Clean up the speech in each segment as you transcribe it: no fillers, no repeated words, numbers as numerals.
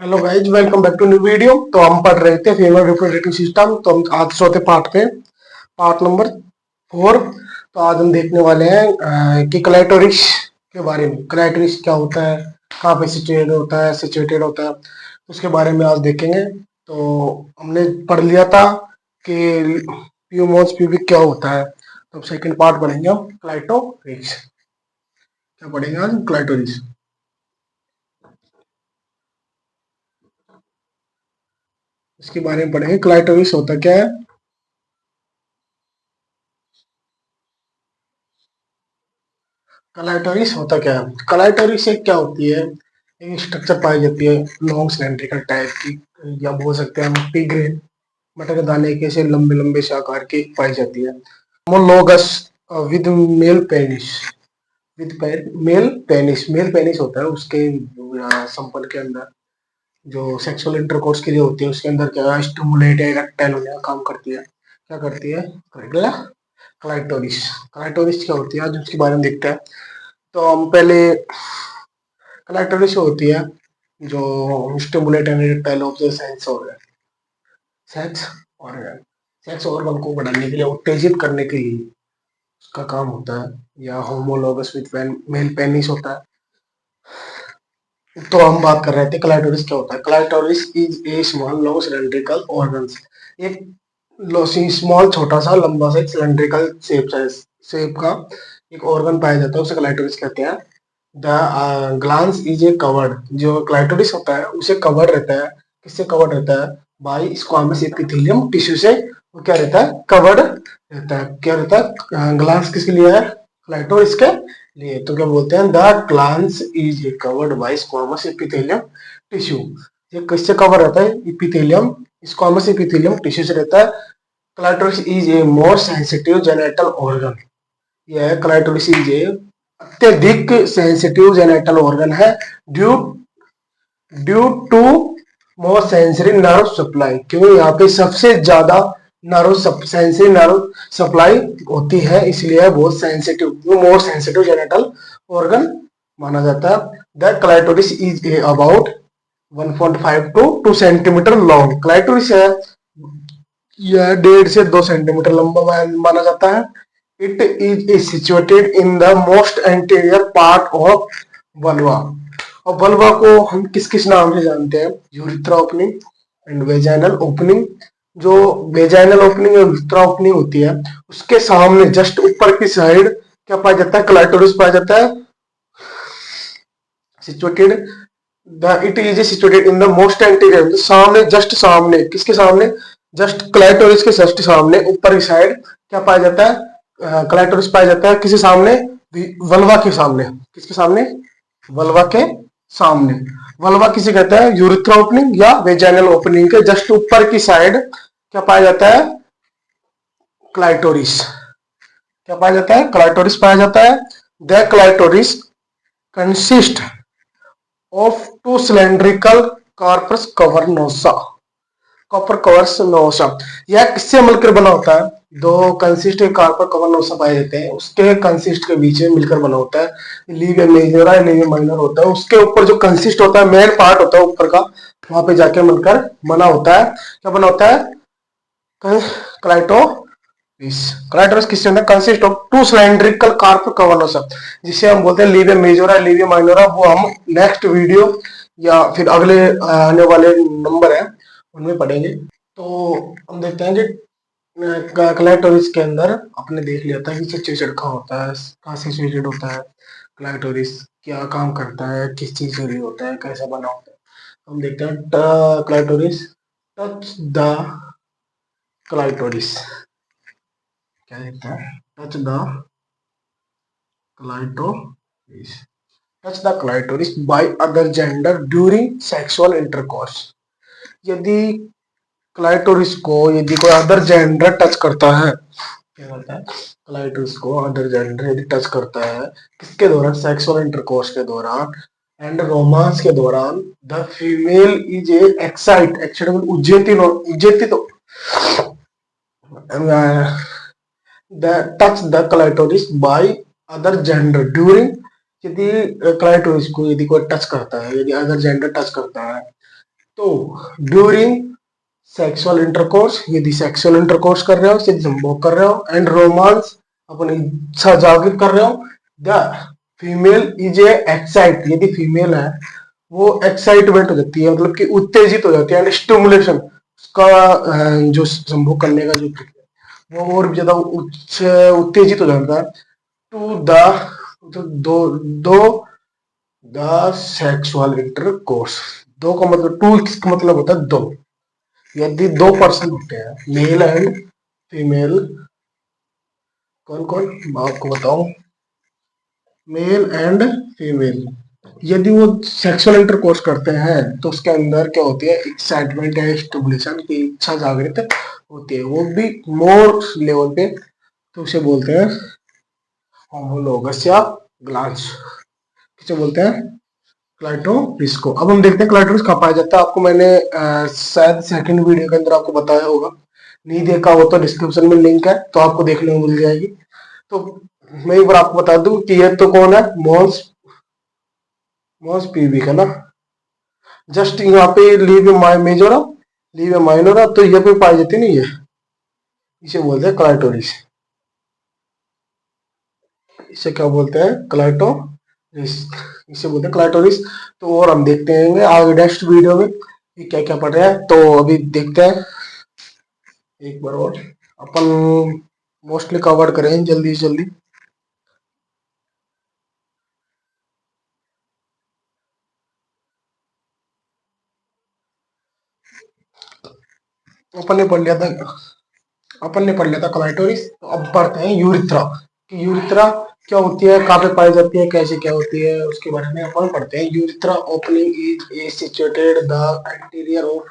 Hello guys, welcome back to new video. तो हम पढ़ रहे थे फीमेल रिप्रोडक्टिव सिस्टम। तो हम आज चौथे पार्ट पे, पार्ट नंबर 4। तो आज हम देखने वाले हैं कि क्लाइटोरिस के बारे में। क्लाइटोरिस क्या होता है, कहाँ पे सिचुएटेड होता है, उसके बारे में आज देखेंगे। तो हमने पढ़ लिया था कि प्यूमोस प्यूबिक क्या होता है। तो अब सेकेंड पार्ट पढ़ेंगे हम क्लाइटोरिस। क्या पढ़ेंगे आज? क्लाइटोरिस। इसके बारे में पढ़ेंगे। क्लाइटोरिस होता क्या है। कलाइटोरिस होता क्या है? कलाइटोरिस एक क्या होती है, एक स्ट्रक्चर पाई जाती है लॉन्ग सिलेंड्रिकल टाइप की, या बोल सकते हैं हम पी ग्रेन मटर के दाने के से लंबे लंबे से आकार की पाई जाती है। Homologous with male penis. Male penis होता है उसके संपल के अंदर, जो सेक्सुअल इंटरकोर्स के लिए होती है, उसके अंदर क्या स्टिमुलेट या इरेक्टाइल होने का काम करती है। क्या करती है? क्लाइटोरिस। क्लाइटोरिस क्या होती है आज उसके बारे में देखते हैं। तो हम पहले क्लाइटोरिस होती है जो stimulate and erectile of the sex organ. Sex organ को बढ़ाने के लिए, उत्तेजित करने के लिए उसका काम होता है। या होमोलोगस विद मेल पेनिस होता है। तो हम बात कर रहे थे क्लाइटोरिस क्या होता है। Clitoris is A small long cylindrical organ. एक स्मॉल छोटा सा लंबा सा सिलेंड्रिकल शेप का एक ऑर्गन पाया जाता है, उसे क्लाइटोरिस कहते हैं। The glans is a covered. जो क्लाइटोरिस होता है उसे कवर्ड रहता है। किससे कवर्ड रहता है? बाई स्क्वामस एपिथेलियम टिश्यू से। वो क्या रहता है? कवर्ड रहता है। क्या रहता है? ग्लांस किसके लिए है? क्लाइटोरिस के लिए। तो क्या बोलते हैं? The glans is a covered by squamous epithelium tissue. ये किससे कवर रहता है? इपिथेलियम, स्क्वामस एपिथेलियम टिश्यू से रहता है। Clitoris is a more sensitive genital organ. यह क्लाइटोरिस इज ए अत्यधिक सेंसिटिव जेनेटल ऑर्गन है। Due due to more sensory nerve supply. क्यों? यहाँ पे सबसे ज्यादा सेंसरी नर्व सप्लाई होती है, इसलिए बहुत sensitive, more sensitive genital organ माना जाता है। The clitoris is a about 1.5 to 2 centimetre long. Clitoris है यह 1.5 से 2 सेंटीमीटर लंबा माना जाता है। It is situated in the most anterior part of vulva. और वल्वा को हम किस किस नाम से जानते हैं? Urethra opening and vaginal opening. जो वेजाइनल ओपनिंग और यूरिथ्रा ओपनिंग होती है, उसके सामने जस्ट ऊपर की साइड क्या पाया जाता है? क्लाइटोरिस पाया जाता है। Situated it is situated in the most anterior, सामने, जस्ट सामने। किसके सामने? जस्ट क्लाइटोरिस के जस्ट सामने ऊपर की साइड क्या पाया जाता है? क्लाइटोरिस पाया जाता है। किसके सामने? वल्वा के सामने। किसके सामने? वल्वा के सामने। वल्वा किसे कहते हैं? यूरिथ्रा ओपनिंग या वेजाइनल ओपनिंग के जस्ट ऊपर की साइड क्या पाया जाता है? क्लाइटोरिस। क्या पाया जाता है? क्लाइटोरिस पाया जाता है। The clitoris consist of two cylindrical corpus cavernosa. Corpus cavernosa. यह किससे मिलकर बना होता है? दो कंसिस्ट कार्पर कवर नोसा पाए जाते हैं, उसके कंसिस्ट के बीच में मिलकर बना होता है। लीवियम मेजर है, लीवियम माइनर होता है। उसके ऊपर जो कंसिस्ट होता है, मेन पार्ट होता है ऊपर का, वहां पे जाके मिलकर बना होता है। क्या बना होता है? क्लाइटोरिस। क्लाइटोरिस किससे होता है? Consist of two cylindrical corpus cavernosa, जिसे हम बोलते हैं लीवियम मेजर, लीवियम माइनर। वो हम नेक्स्ट वीडियो या फिर अगले आने वाले नंबर है उनमें पढ़ेंगे। तो हम देखते हैं कि क्लाइटोरिस के अंदर आपने देख लिया था कि सिचुएटेड कहाँ होता है, कहाँ सिचुएटेड होता है क्लाइटोरिस, क्या काम करता है, किस चीज के लिए होता है, कैसा बना होता है। हम देखते हैं क्लाइटोरिस। Touch the clitoris. क्या देखता है? Touch the clitoris. Touch the clitoris by other gender during sexual intercourse. यदि क्लाइटोरिस को यदि कोई अदर जेंडर टच करता है, क्या करता है? क्लाइटोरिस को अदर जेंडर यदि टच करता है, किसके दौरान? सेक्सुअल इंटरकोर्स के दौरान एंड रोमांस के दौरान, the female is a excite उज्जेतित touch the clitoris by other gender during. यदि क्लाइटोरिस को यदि कोई टच करता है, यदि अदर जेंडर टच करता है तो ड्यूरिंग सेक्सुअल इंटरकोर्स, यदि सेक्सुअल इंटरकोर्स कर रहे हो, यदि संभोग कर रहे हो, एंड रोमांस, अपनी इच्छा जागृत कर रहे हो, the female is a excite, यदि फीमेल है वो एक्साइटमेंट हो जाती है, मतलब कि उत्तेजित हो जाती है, एंड स्टिमुलेशन, उसका जो संभोग करने का जो वो और भी ज्यादा उत्तेजित हो जाता है, टू दो दो द सेक्सुअल इंटरकोर्स। दो का मतलब, टू किसका मतलब होता है दो, यदि दो पर्सन होते हैं मेल एंड फीमेल, कौन कौन मैं आपको बताऊं, मेल एंड फीमेल, यदि वो सेक्सुअल इंटरकोर्स करते हैं तो उसके अंदर क्या होती है, एक्साइटमेंट या स्टिमुलेशन की इच्छा जागृत होती है, वो भी मोर लेवल पे, तो उसे बोलते हैं होमोलोगस या ग्लांस, किसे बोलते हैं, क्लाइटोरिस को। अब हम देखते हैं क्लाइटोरिस कहाँ पाया जाता है। आपको मैंने शायद सेकंड वीडियो के अंदर आपको बताया होगा, नहीं देखा हो तो डिस्क्रिप्शन में लिंक है, तो आपको देखने को मिल जाएगी। तो मैं एक बार आपको बता दूं कि ये तो कौन है, मॉस मॉस पीवी का ना, जस्ट यहाँ पे लीव मेजर, लीव माइनर, तो ये पे पाई जाती नहीं है, इसे बोलते हैं क्लाइटोरिस, इसे क्या बोलते हैं, क्लाइटोरिस, इसे बोलते हैं क्लाइटोरिस। तो और हम देखते हैं आगे नेक्स्ट वीडियो में कि क्या क्या पढ़ रहे हैं, तो अभी देखते हैं एक बार और, अपन मोस्टली कवर करें जल्दी से जल्दी। अपन ने पढ़ लिया था, अपन ने पढ़ लिया था क्लाइटोरिस, तो अब पढ़ते हैं यूरिथ्रा, कि यूरिथ्रा क्या होती है, कहाँ पे पाई जाती है, कैसे क्या होती है, उसके बारे में अपन पढ़ते हैं। Urethra opening is a situated the anterior of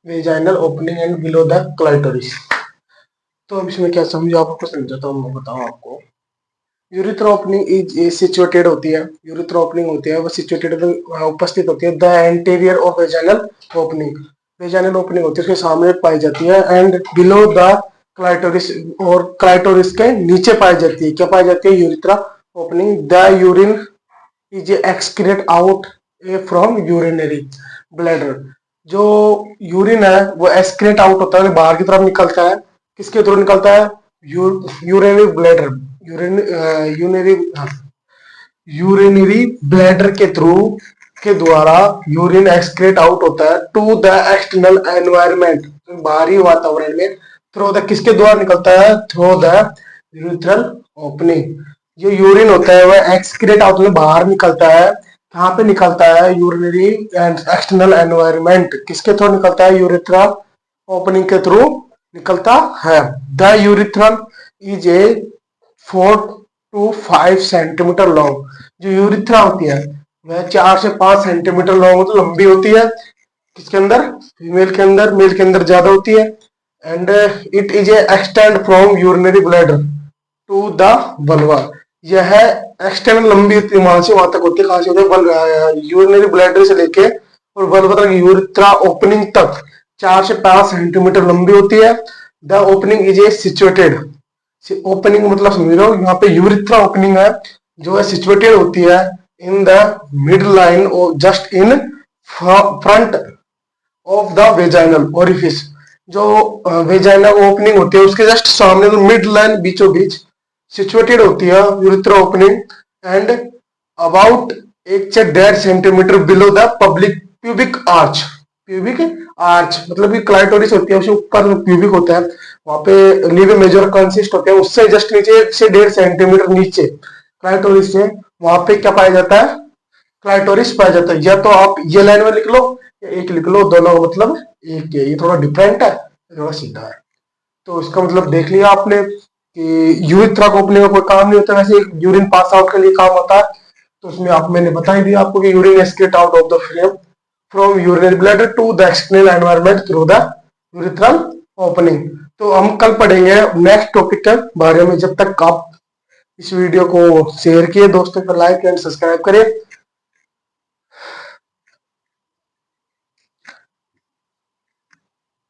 vaginal opening and below the clitoris. तो अब इसमें क्या समझो, आपको समझाता हूँ, मैं बताऊँ आपको। Urethra opening is a situated होती है, यूरिथ्रा ओपनिंग होती है वो सिचुएटेड, उपस्थित होती है, the anterior of vaginal opening, vaginal opening होती है उसके सामने पाई जाती है, एंड बिलो द क्लाइटोरिस, और क्लाइटोरिस के नीचे पाई जाती है, क्या पाई जाती है, urethra opening. The urine is excrete out from urinary bladder, जो यूरिन है वो एक्सक्रीट आउट होता है, बाहर की तरफ निकलता है, किसके थ्रू निकलता है, urinary bladder, urine urinary urinary bladder के थ्रू, के द्वारा यूरिन एक्सक्रीट आउट होता है टू द एक्सटर्नल एनवायरनमेंट, बाहरी वातावरण में, थ्रू द किसके द्वारा निकलता है, थ्रू द यूरिथ्रल ओपनिंग। जो यूरिन होता है वह एक्सक्रीट आउट में बाहर निकलता है, कहाँ पे निकलता है, यूरिनरी एंड एक्सटर्नल एनवायरनमेंट, किसके थ्रू निकलता है, यूरिथ्रा ओपनिंग के थ्रू निकलता है। The urethral is a 4 to 5 centimetre long, जो यूरिथ्रा होती है वह 4 से 5 सेंटीमीटर लॉन्ग, मतलब लंबी होती है, किसके अंदर, फीमेल के अंदर, मेल के अंदर ज्यादा होती है, and it is a extend from urinary bladder to the vulva, यह एक्सटेंड लंबी होती है, वहां से वहां तक होती है, कहां से होती है, यूरिनरी ब्लैडर से लेके और वल्वा तक, यूरिथ्रा ओपनिंग तक 4 से 5 सेंटीमीटर लंबी होती है। The opening is a situated, opening मतलब समझ लो, यहाँ पे यूरिथ्रा ओपनिंग है जो है सिचुएटेड होती है इन द मिड लाइन और just in front of the vaginal orifice, जो वेजाइनल ओपनिंग होती है उसके जस्ट सामने, तो मिड लाइन बीचों बीच सिचुएटेड होती है urethra opening, and about 1.5 centimetre below the public pubic arch, pubic arch मतलब कि क्लाइटोरिस होती है उसके ऊपर प्यूबिक होता है, वहां पे लीवे मेजर कंसिस्ट होते हैं, उससे जस्ट नीचे 1 से 1.5 सेंटीमीटर नीचे क्लाइटोरिस से, वहां पे क्या पाया जाता है, क्लाइटोरिस पाया जाता है। या तो आप ये लाइन में लिख लो या एक लिख लो, दोनों का मतलब एक है, ये थोड़ा डिफरेंट है, थोड़ा सीधा है। तो इसका मतलब देख लिया आपने कि यूरिथ्रा को ओपनिंग का कोई काम नहीं होता, वैसे यूरिन पास आउट के लिए काम होता है, तो उसमें आप मैंने बता ही दिया आपको कि urine escapes out of the frame from urinary bladder to the external environment through the urethral opening. तो हम कल पढ़ेंगे नेक्स्ट टॉपिक के बारे में, जब तक आप इस वीडियो को शेयर किए दोस्तों पर, लाइक एंड सब्सक्राइब करें।